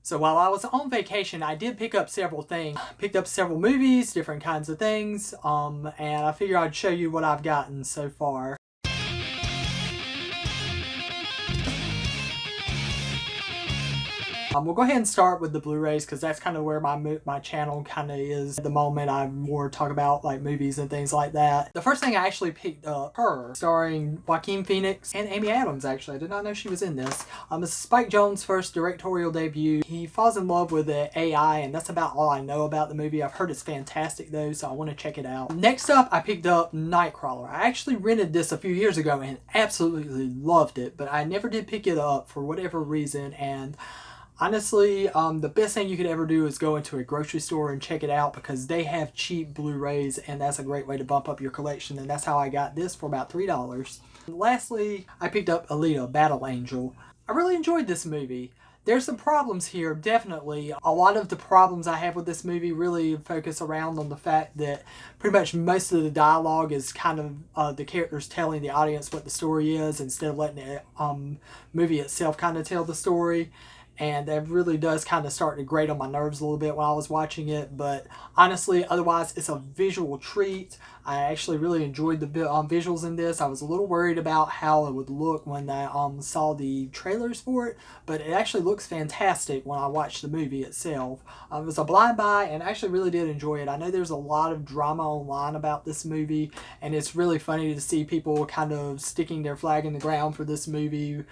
So while I was on vacation, I did pick up several things. Picked up several movies, different kinds of things, and I figured I'd show you what I've gotten so far. We'll go ahead and start with the Blu-rays because that's kind of where my channel kind of is at the moment. I more talk about like movies and things like that. The first thing I actually picked up, Her, starring Joaquin Phoenix and Amy Adams. Actually, I did not know she was in this. It's Spike Jonze's first directorial debut. He falls in love with the AI, and that's about all I know about the movie. I've heard it's fantastic though, so I want to check it out. Next up, I picked up Nightcrawler. I actually rented this a few years ago and absolutely loved it, but I never did pick it up for whatever reason. And honestly, the best thing you could ever do is go into a grocery store and check it out because they have cheap Blu-rays, and that's a great way to bump up your collection, and that's how I got this for about $3. Lastly, I picked up Alita: Battle Angel. I really enjoyed this movie. There's some problems here, definitely. A lot of the problems I have with this movie really focus around on the fact that pretty much most of the dialogue is kind of the characters telling the audience what the story is instead of letting the movie itself kind of tell the story. And that really does kind of start to grate on my nerves a little bit when I was watching it. But honestly, otherwise, it's a visual treat. I actually really enjoyed the visuals in this. I was a little worried about how it would look when I saw the trailers for it. But it actually looks fantastic when I watched the movie itself. It was a blind buy, and I actually really did enjoy it. I know there's a lot of drama online about this movie. And it's really funny to see people kind of sticking their flag in the ground for this movie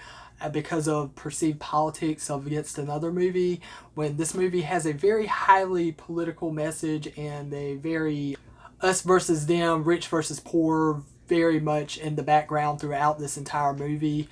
because of perceived politics against another movie, when this movie has a very highly political message and a very us versus them, rich versus poor, very much in the background throughout this entire movie,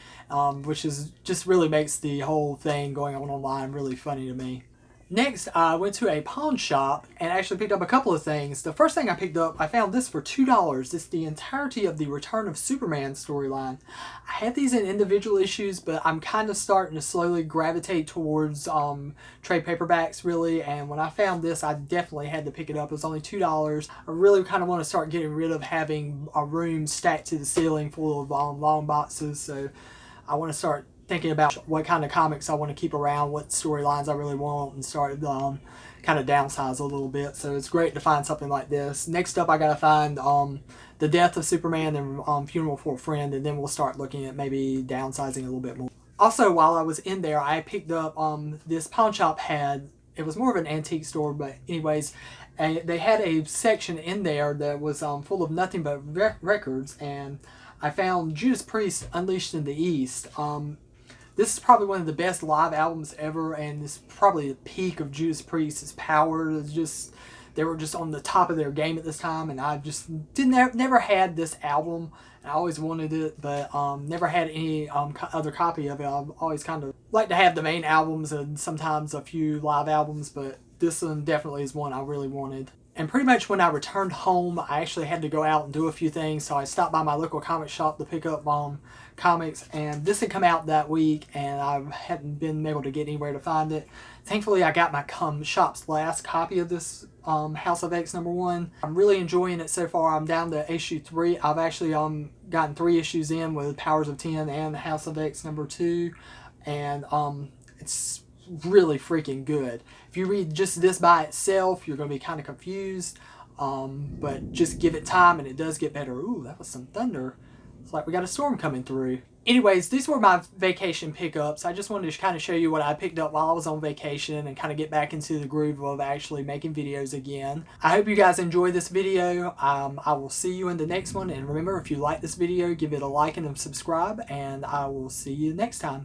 which is just really makes the whole thing going on online really funny to me. Next, I went to a pawn shop and actually picked up a couple of things. The first thing I picked up, I found this for $2. It's the entirety of the Return of Superman storyline. I had these in individual issues, but I'm kind of starting to slowly gravitate towards trade paperbacks, really. And when I found this, I definitely had to pick it up. It was only $2. I really kind of want to start getting rid of having a room stacked to the ceiling full of long boxes. So I want to start thinking about what kind of comics I want to keep around, what storylines I really want, and start kind of downsize a little bit. So it's great to find something like this. Next up, I gotta find The Death of Superman and Funeral for a Friend, and then we'll start looking at maybe downsizing a little bit more. Also, while I was in there, I picked up this pawn shop it was more of an antique store, but anyways, they had a section in there that was full of nothing but records, and I found Judas Priest Unleashed in the East. This is probably one of the best live albums ever, and this is probably the peak of Judas Priest's power. They were just on the top of their game at this time, and I just never had this album. I always wanted it, but never had any other copy of it. I've always kind of like to have the main albums and sometimes a few live albums, but this one definitely is one I really wanted. And pretty much when I returned home, I actually had to go out and do a few things, so I stopped by my local comic shop to pick up comics, and this had come out that week, and I hadn't been able to get anywhere to find it. Thankfully, I got my shop's last copy of this House of X #1. I'm really enjoying it so far. I'm down to issue 3. I've actually gotten 3 issues in with Powers of 10 and House of X #2, and it's really freaking good. If you read just this by itself, you're going to be kind of confused, but just give it time and it does get better. Ooh, that was some thunder. It's like we got a storm coming through. Anyways, these were my vacation pickups. I just wanted to kind of show you what I picked up while I was on vacation and kind of get back into the groove of actually making videos again. I hope you guys enjoyed this video. I will see you in the next one, and remember, if you like this video, give it a like and a subscribe, and I will see you next time.